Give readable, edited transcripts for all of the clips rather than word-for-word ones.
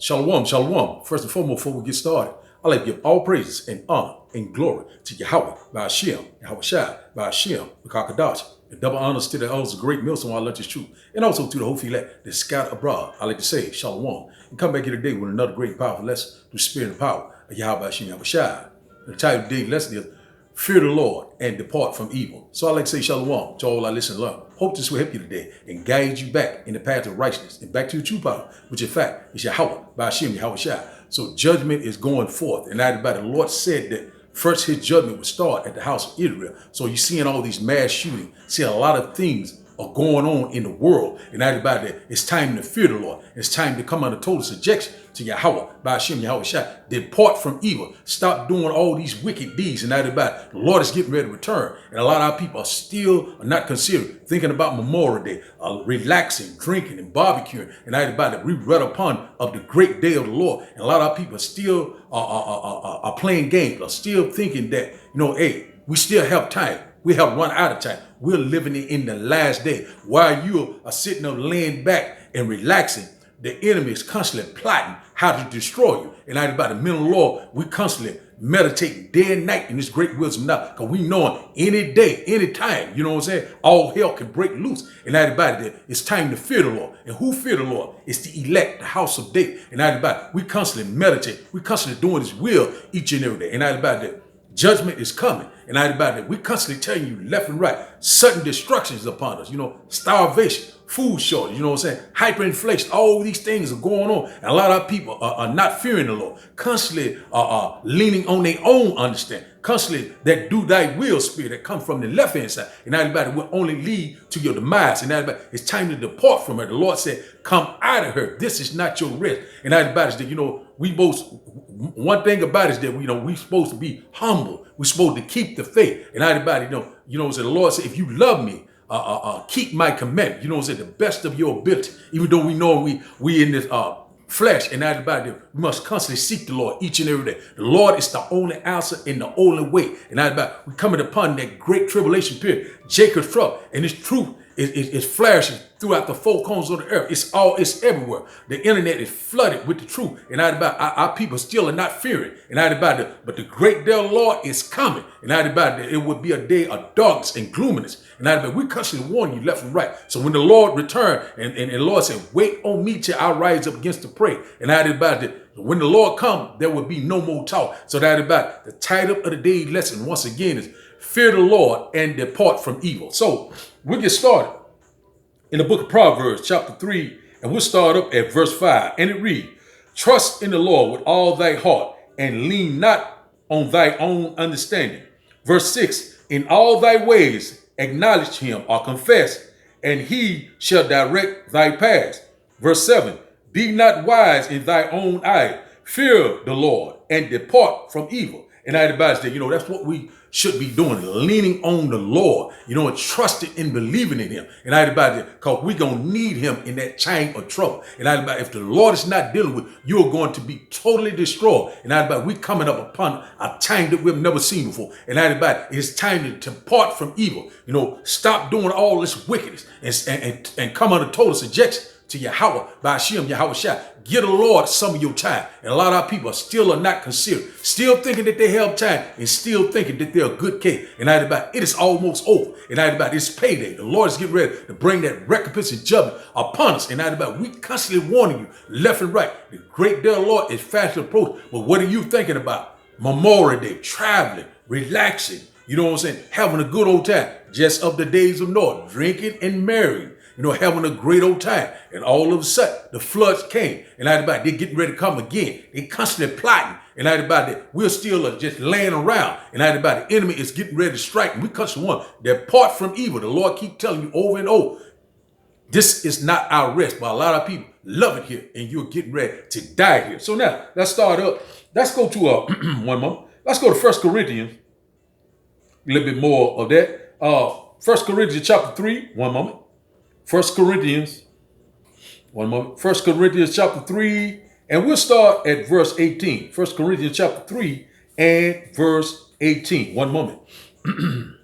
Shalom, shalom. First and foremost, before we get started, I'd like to give all praises and honor and glory to Yahweh, by Hashem, Yahweh Shai, by Hashem, the Kakadash, and double honors to the elders of great millstone, our lunch is true, and also to the whole filet that scattered abroad. I like to say, shalom, and come back here today with another great and powerful lesson through the spirit and power of Yahweh, Hashem, Yahweh Shai. The title of today's lesson is Fear the Lord and Depart from Evil. So I like to say shalom to all our listeners and learn. Hope this will help you today and guide you back in the path of righteousness and back to your true power, which in fact is Yahweh, by Hashem, Yahweh Shai. So judgment is going forth. And that by the Lord said that first his judgment would start at the house of Israel. So you're seeing all these mass shootings, see a lot of things are going on in the world. And everybody, it's time to fear the Lord. It's time to come under total subjection to Yahweh, by Hashem, Yahweh Shai. Depart from evil. Stop doing all these wicked deeds. And everybody, the Lord is getting ready to return. And a lot of our people are still not considering, thinking about Memorial Day, relaxing, drinking, and barbecuing. And everybody, we read upon of the great day of the Lord. And a lot of our people still are playing games, are still thinking that, hey, we still have time. We have run out of time. We're living in the last day. While you are sitting there laying back and relaxing, the enemy is constantly plotting how to destroy you. And out by the mental law, we constantly meditate day and night in this great wisdom now. Because we know any day, any time, you know what I'm saying? All hell can break loose. And everybody, it's time to fear the Lord. And who fear the Lord? It's the elect, the house of David. And everybody, we constantly meditate. We constantly doing his will each and every day. And everybody, judgment is coming. And everybody, we constantly telling you left and right, sudden destructions upon us, starvation, food shortage, you know what I'm saying? Hyperinflation, all these things are going on. And a lot of people are not fearing the Lord, constantly leaning on their own understanding, constantly that do thy will spirit that come from the left hand side. And everybody will only lead to your demise. And everybody, it's time to depart from her. The Lord said, come out of her. This is not your rest. And everybody's that, we both, one thing about it is that, we supposed to be humble. We're supposed to keep the faith. And everybody, so the Lord said, if you love me, keep my commandment. The best of your ability. Even though we know we in this flesh, and everybody, we must constantly seek the Lord each and every day. The Lord is the only answer and the only way. And everybody, we coming upon that great tribulation period, Jacob's trouble, and His truth is flashing throughout the four corners of the earth. It's everywhere. The internet is flooded with the truth. And our people still are not fearing. And but the great day of the Lord is coming. And it would be a day of darkness and gloominess. And we constantly warn you left and right. So when the Lord returned, and the Lord said, wait on me till I rise up against the prey. And when the Lord comes, there will be no more talk. So the title of the day's lesson, once again, is Fear the Lord and Depart from Evil. So we'll get started in the book of Proverbs, chapter 3, and we'll start up at verse 5. And it reads, trust in the Lord with all thy heart, and lean not on thy own understanding. Verse 6, in all thy ways acknowledge him or confess, and he shall direct thy paths. Verse 7, be not wise in thy own eye. Fear the Lord and depart from evil. And everybody's there, that's what we should be doing, leaning on the Lord, and trusting and believing in him. And everybody, because we're going to need him in that time of trouble. And everybody, if the Lord is not dealing with, you're going to be totally destroyed. And everybody, we're coming up upon a time that we've never seen before. And everybody, it's time to depart from evil. Stop doing all this wickedness and come under total subjection to Yahweh, by Hashem, Yahweh Shai. Give the Lord some of your time. And a lot of our people still are not considered, still thinking that they have time, and still thinking that they're a good case. And it is almost over. And it's payday. The Lord is getting ready to bring that recompense and judgment upon us. And we constantly warning you left and right. The great day of the Lord is fast approaching. But what are you thinking about? Memorial Day, traveling, relaxing, having a good old time. Just of the days of Noah, drinking and marrying. Having a great old time. And all of a sudden, the floods came. And they're getting ready to come again. They constantly plotting. And we're still just laying around. And the enemy is getting ready to strike. And we constantly want to depart from evil. The Lord keep telling you over and over, this is not our rest. But a lot of people love it here. And you're getting ready to die here. So now, let's start up. Let's go to, one moment. Let's go to 1 Corinthians. A little bit more of that. 1 Corinthians chapter 3. One moment. 1 Corinthians, one moment. 1 Corinthians chapter 3, and we'll start at verse 18. 1 Corinthians chapter 3 and verse 18. One moment. And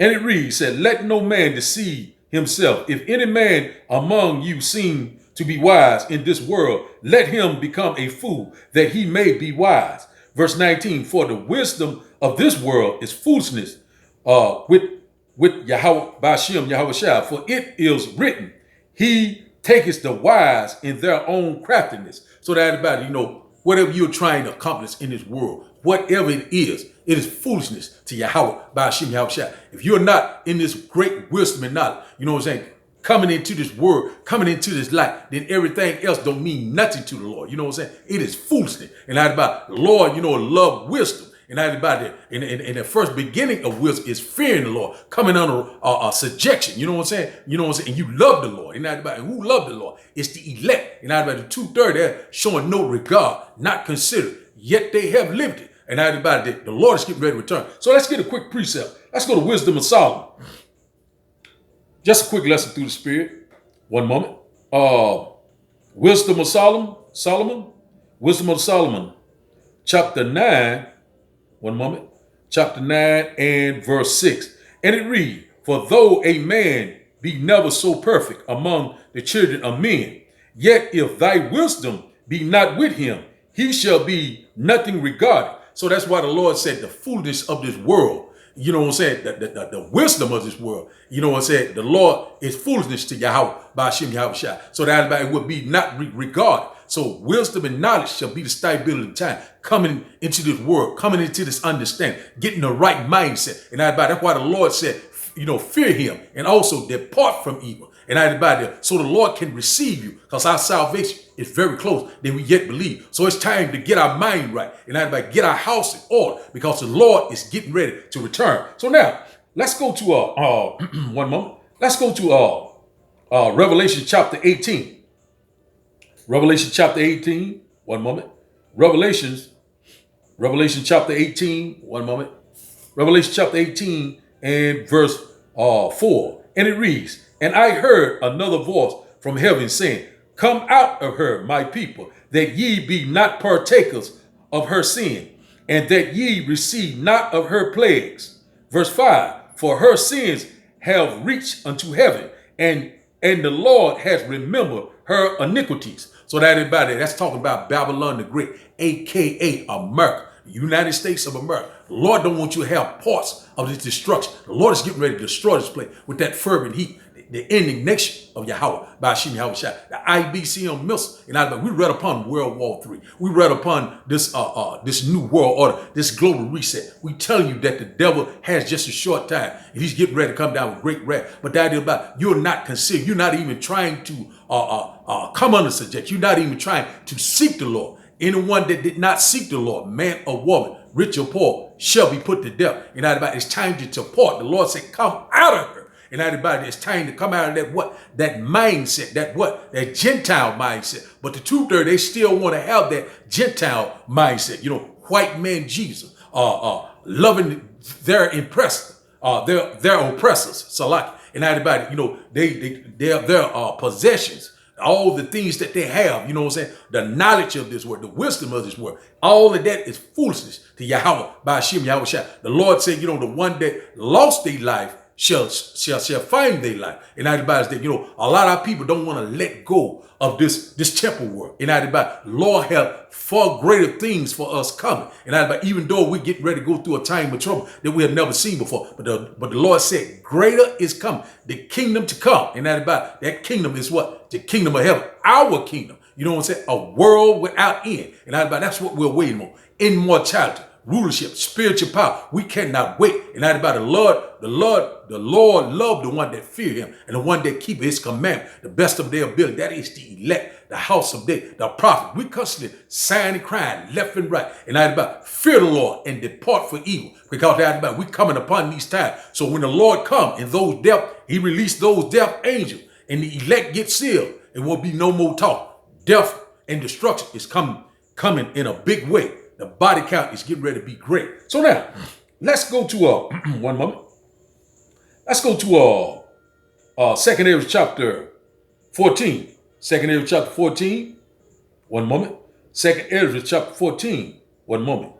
it reads, said, let no man deceive himself. If any man among you seem to be wise in this world, let him become a fool that he may be wise. Verse 19, for the wisdom of this world is foolishness with Yahweh Bashem Yahweh Shah. For it is written, he taketh the wise in their own craftiness. So that everybody, whatever you're trying to accomplish in this world, whatever it is foolishness to Yahweh Bashem Yahweh Shah. If you're not in this great wisdom and knowledge, you know what I'm saying, coming into this word, coming into this light, then everything else don't mean nothing to the Lord. You know what I'm saying? It is foolishness. And that about the Lord, love wisdom. And that about it. And the first beginning of wisdom is fearing the Lord, coming under subjection. You know what I'm saying? You know what I'm saying? And you love the Lord. And that about it. Who love the Lord? It's the elect. And that about the 2/3 there showing no regard, not considered, yet they have lived it. And that about it. The Lord is getting ready to return. So let's get a quick precept. Let's go to Wisdom of Solomon. Just a quick lesson through the Spirit. One moment. Wisdom of Solomon. Wisdom of Solomon. Chapter 9. One moment. Chapter 9 and verse 6. And it reads, for though a man be never so perfect among the children of men, yet if thy wisdom be not with him, he shall be nothing regarded. So that's why the Lord said the foolishness of this world. You know what I'm saying? The wisdom of this world. You know what I'm saying? The Lord is foolishness to Yahweh, Ba'ashem Yahweh Shai. So that it would be not regarded. So wisdom and knowledge shall be the stability of time coming into this world, coming into this understanding, getting the right mindset. And that's why the Lord said, fear him and also depart from evil. And so the Lord can receive you because our salvation is very close than we yet believe. So it's time to get our mind right and get our house in order because the Lord is getting ready to return. So now let's go to one moment. Let's go to Revelation chapter 18. Revelation chapter 18. One moment. Revelation chapter 18. One moment. Revelation chapter 18 and verse 4. And it reads, and I heard another voice from heaven saying, come out of her, my people, that ye be not partakers of her sin, and that ye receive not of her plagues. Verse 5, for her sins have reached unto heaven, and the Lord has remembered her iniquities. So that's talking about Babylon the Great, a.k.a. America, the United States of America. The Lord don't want you to have parts of this destruction. The Lord is getting ready to destroy this place with that fervent heat. The indignation of Yahweh, Ba'ashem Yahweh Shai, the IBCM missile. And we read upon World War III. We read upon this new world order, this global reset. We tell you that the devil has just a short time and he's getting ready to come down with great wrath. But that is about you're not considered. You're not even trying to come under subjection. You're not even trying to seek the Lord. Anyone that did not seek the Lord, man or woman, rich or poor, shall be put to death. And it's time to depart. The Lord said, come out of her. And everybody, it's time to come out of that mindset, that Gentile mindset. But the truth there, they still want to have that Gentile mindset. White man Jesus, loving their oppressors, their oppressors, Salaki. And everybody, their possessions, all the things that they have, the knowledge of this word, the wisdom of this word, all of that is foolishness to Yahweh, Ba'ashem Yahweh Shai. The Lord said, the one that lost their life shall find their life. And everybody's that, a lot of people don't want to let go of this temple world. And everybody, Lord have far greater things for us coming. And everybody, even though we get ready to go through a time of trouble that we have never seen before, but the Lord said, greater is coming, the kingdom to come. And everybody, that kingdom is what? The kingdom of heaven, our kingdom. You know what I'm saying? A world without end. And everybody, that's what we're waiting on. Immortality, rulership, spiritual power. We cannot wait. And everybody, the Lord loved the one that fear him and the one that keep his commandment, the best of their ability. That is the elect, the house of David, the prophet. We constantly sighing and crying left and right. And everybody, fear the Lord and depart for evil. Because everybody, we coming upon these times. So when the Lord come and those death, he released those death angels and the elect get sealed. It will be no more talk. Death and destruction is coming in a big way. The body count is getting ready to be great. So now, let's go to one moment. Let's go to 2 Ezra chapter 14. 2 Ezra chapter 14. One moment. 2 Ezra chapter 14. One moment.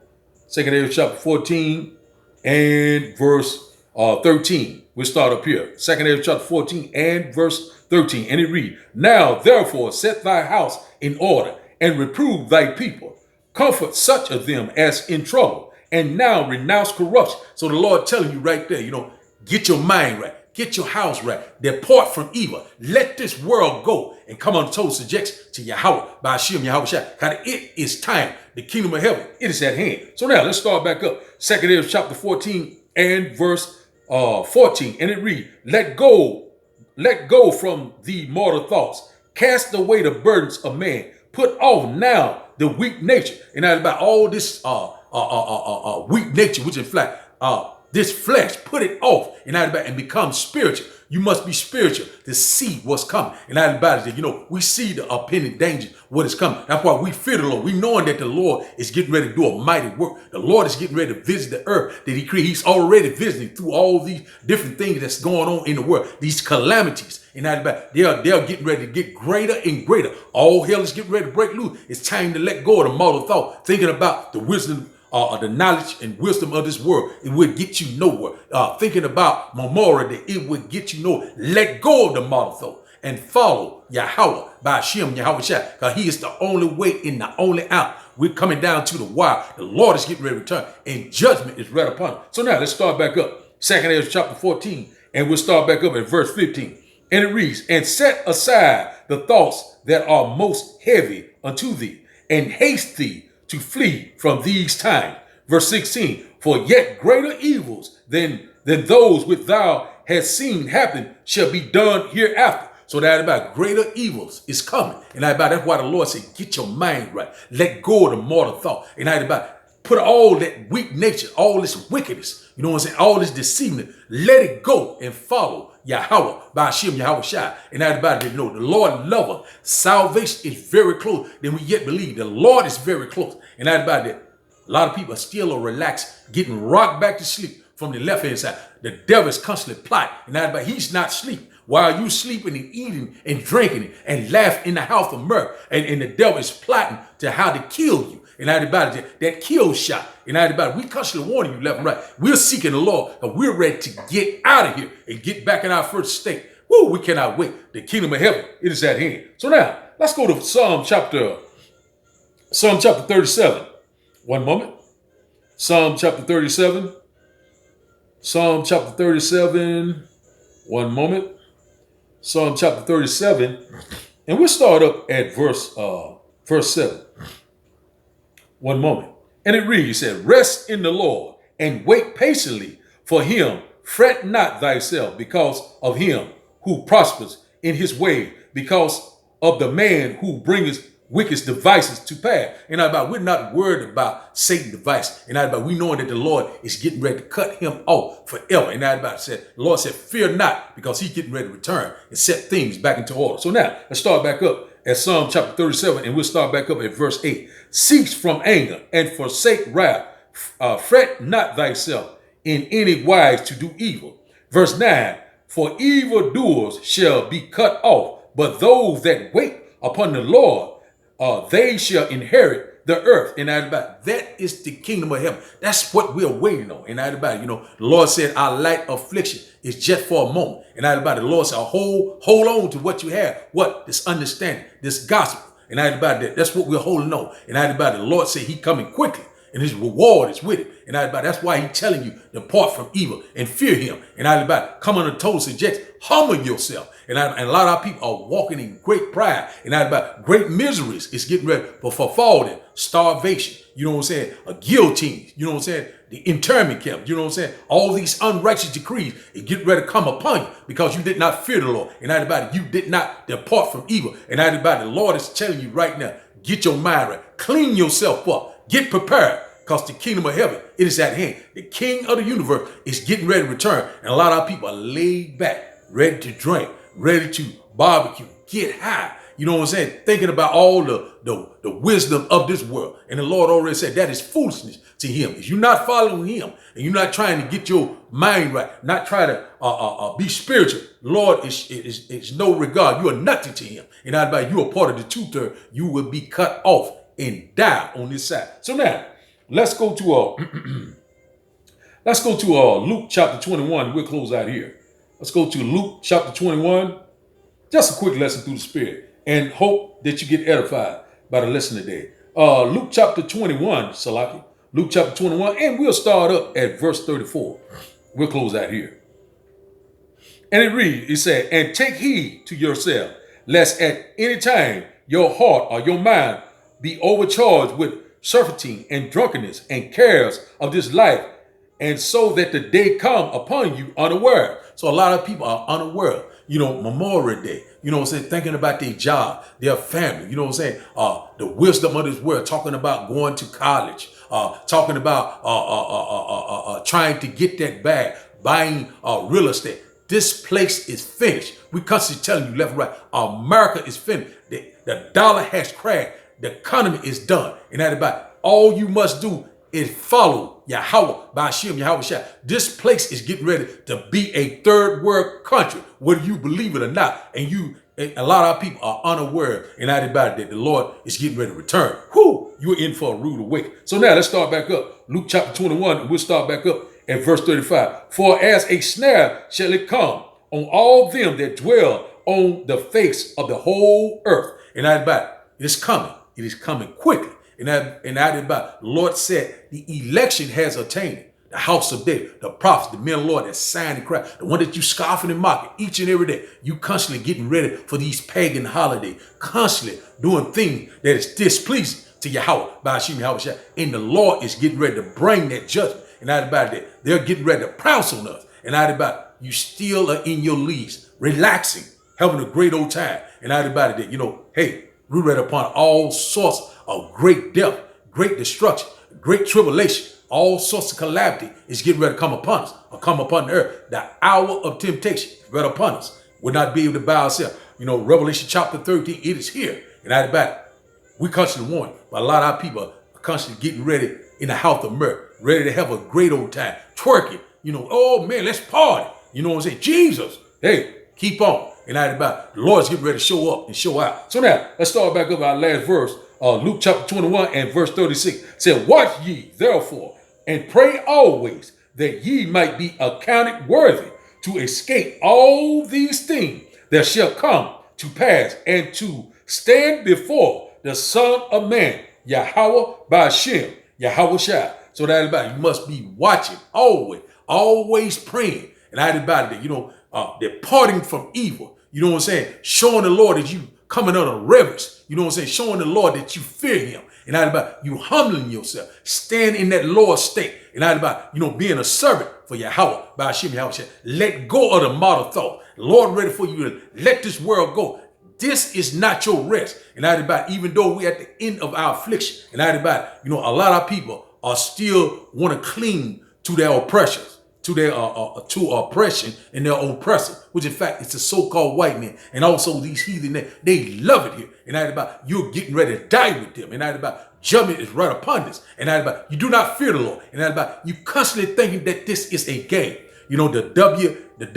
2 Ezra chapter 14 and verse 13. We'll start up here. 2 Ezra chapter 14 and verse 13. And it reads, now therefore set thy house in order, and reprove thy people. Comfort such of them as in trouble, and now renounce corruption. So the Lord telling you right there, get your mind right. Get your house right. Depart from evil. Let this world go and come on total subjection to Yahweh, by Hashem, Yahweh Shai. Because it is time. The kingdom of heaven, it is at hand. So now let's start back up. 2 Ezra chapter 14 and verse 14. And it reads, let go from the mortal thoughts. Cast away the burdens of man. Put off now the weak nature. And that's about all this weak nature, which in fact, this flesh, put it off and become spiritual. You must be spiritual to see what's coming. And that about it, we see the impending danger, what is coming. That's why we fear the Lord. We knowing that the Lord is getting ready to do a mighty work. The Lord is getting ready to visit the earth that he created. He's already visiting through all these different things that's going on in the world, these calamities. And that about it, they're getting ready to get greater and greater. All hell is getting ready to break loose. It's time to let go of the mortal thought, thinking about the wisdom, the knowledge and wisdom of this world. It would get you nowhere. Thinking about memorial, that it would get you nowhere. Let go of the mortal thought and follow Yahweh, by Hashem, Yahweh Shai, because he is the only way and the only out. We're coming down to the wire. The Lord is getting ready to return, and judgment is right upon him. So now let's start back up. 2 Ezra chapter 14, and we'll start back up at verse 15. And it reads, and set aside the thoughts that are most heavy unto thee, and haste thee to flee from these times. Verse 16, for yet greater evils than those which thou hast seen happen shall be done hereafter. So that about greater evils is coming. And that's why the Lord said, get your mind right. Let go of the mortal thought. And put all that weak nature, all this wickedness, all this deceiving, let it go and follow Yahweh, by Hashem, Yahweh Shai. And everybody the Lord loves us. Salvation is very close. Then we yet believe the Lord is very close. And everybody a lot of people are still relaxed, getting rocked back to sleep from the left hand side. The devil is constantly plotting. And everybody, he's not sleeping. While you sleeping and eating and drinking and laughing in the house of mirth. And the devil is plotting to how to kill you. And everybody, that kill shot. And everybody, we constantly warning you left and right. We're seeking the Lord, and we're ready to get out of here and get back in our first state. Woo, we cannot wait. The kingdom of heaven, it is at hand. So now, let's go to Psalm chapter 37. One moment. Psalm chapter 37. Psalm chapter 37. One moment. Psalm chapter 37. And we'll start up at verse 7. One moment. And it reads, it said, rest in the Lord and wait patiently for him. Fret not thyself because of him who prospers in his way, because of the man who bringeth wicked devices to pass. And we're not worried about Satan's device. And we knowing that the Lord is getting ready to cut him off forever. And the Lord said, fear not, because he's getting ready to return and set things back into order. So now let's start back up at Psalm chapter 37, and we'll start back up at verse 8. Cease from anger and forsake wrath. Fret not thyself in any wise to do evil. Verse 9, for evildoers shall be cut off, but those that wait upon the Lord, they shall inherit the earth. And that is the kingdom of heaven. That's what we're waiting on. And the Lord said, our light affliction is just for a moment. And the Lord said, hold on to what you have. What? This understanding, this gospel. And that's what we're holding on. And the Lord said he coming quickly, and his reward is with it. And that's why he's telling you, depart from evil and fear him. And come under total subjection, humble yourself. And a lot of our people are walking in great pride and great miseries. It's getting ready for falling, starvation, a guillotine, the internment camp, all these unrighteous decrees, it get ready to come upon you because you did not fear the Lord. And you did not depart from evil. And the Lord is telling you right now, get your mind right, clean yourself up, get prepared, because the kingdom of heaven, it is at hand. The king of the universe is getting ready to return. And a lot of our people are laid back, ready to drink, ready to barbecue, get high. Thinking about all the wisdom of this world. And the Lord already said that is foolishness to him. If you're not following him and you're not trying to get your mind right, not try to be spiritual, the Lord is no regard. You are nothing to him. And you are part of the 2/3. You will be cut off and die on this side. So now, let's go to Luke chapter 21. We'll close out here. Let's go to Luke chapter 21. Just a quick lesson through the Spirit, and hope that you get edified by the lesson today. Luke chapter 21, Salaki. Luke chapter 21, and we'll start up at verse 34. We'll close out here. And it reads, it said, and take heed to yourself, lest at any time your heart or your mind be overcharged with surfeiting and drunkenness and cares of this life, and so that the day come upon you unaware. So a lot of people are unaware. Memorial Day, what I'm saying, thinking about their job, their family, what I'm saying, the wisdom of this world, talking about going to college, talking about trying to get that bag, buying real estate. This place is finished. We constantly telling you left and right, America is finished. The dollar has crashed. The economy is done. And that about all you must do is follow Yahweh, Ba'ashem, Yahweh Shai. This place is getting ready to be a third world country, whether you believe it or not. And a lot of people are unaware and not about it, that the Lord is getting ready to return. You're in for a rude awakening. So now let's start back up. Luke chapter 21, and we'll start back up at verse 35. For as a snare shall it come on all them that dwell on the face of the whole earth. And not about it is coming. It is coming quickly. And that about the Lord said the election has attained. The house of David, the prophets, the men of the Lord that signed and cried, the one that you scoffing and mocking each and every day. You constantly getting ready for these pagan holidays, constantly doing things that is displeasing to Yahweh, Ba'ashem, Yahweh Shai. And the Lord is getting ready to bring that judgment. And that about that, they're getting ready to pounce on us. And that about you still are in your leaves, relaxing, having a great old time. And that about it, hey, we read upon all sorts of great death, great destruction, great tribulation, all sorts of calamity is getting ready to come upon us, or come upon the earth. The hour of temptation is right upon us. We'll not be able to bow ourselves. Revelation chapter 13, it is here. And that about it, we constantly warn, but a lot of our people are constantly getting ready in the house of mirth, ready to have a great old time, twerking. Oh man, let's party. You know what I'm saying? Jesus, hey, keep on. And that about the Lord's getting ready to show up and show out. So now, let's start back up our last verse. Luke chapter 21 and verse 36 said, watch ye therefore, and pray always, that ye might be accounted worthy to escape all these things that shall come to pass, and to stand before the Son of Man, Yahweh Ba'ashem, Yahweh Shai. So that about it, you must be watching always praying. And that about it, departing from evil. You know what I'm saying? Showing the Lord that you coming under reverence. You know what I'm saying? Showing the Lord that you fear him. And that about you humbling yourself. Stand in that Lord state. And that about, being a servant for Yahweh, Ba'ashem, Yahweh Shai. Let go of the model thought. The Lord ready for you to let this world go. This is not your rest. And that about, even though we're at the end of our affliction, and that about, a lot of people are still want to cling to their oppressions, to their to oppression and their oppressor, which in fact it's the so-called white men and also these heathen. They love it here. And that about you're getting ready to die with them. And that about judgment is right upon us. And that about you do not fear the Lord. And that about you constantly thinking that this is a game. The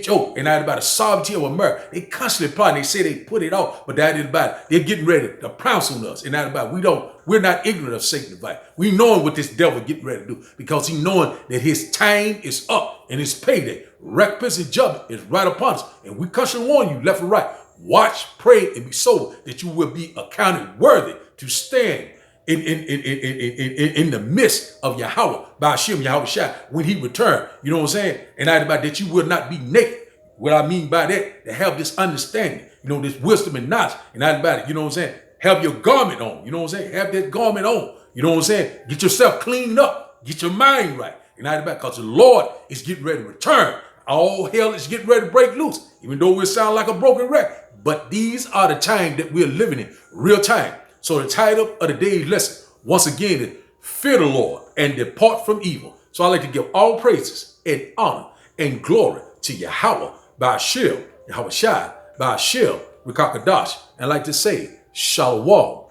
WHO and that about the sovereignty of America, they constantly plotting. They say they put it off, but that is about it. They're getting ready to pounce on us. And that about we're not ignorant of Satan's advice. We knowing what this devil getting ready to do, because he knowing that his time is up and his payday. Recompense and judgment is right upon us. And we constantly warn you left and right. Watch, pray, and be sober, that you will be accounted worthy to stand in the midst of Yahweh, Ba'ashem, Yahweh Shai, when he returned. You know what I'm saying? And that about that you will not be naked. What I mean by that, to have this understanding, this wisdom and knowledge. And that about it, you know what I'm saying? Have your garment on. You know what I'm saying? Have that garment on. You know what I'm saying? Get yourself cleaned up. Get your mind right. And that about, because the Lord is getting ready to return. All hell is getting ready to break loose, even though we sound like a broken record. But these are the times that we're living in, real time. So the title of the day's lesson, once again, is Fear the Lord and Depart from Evil. So I like to give all praises and honor and glory to Yahweh, Ba'ashem, Yahweh Shai, Ba'ashem, Rekakadash, and I like to say, Shalom.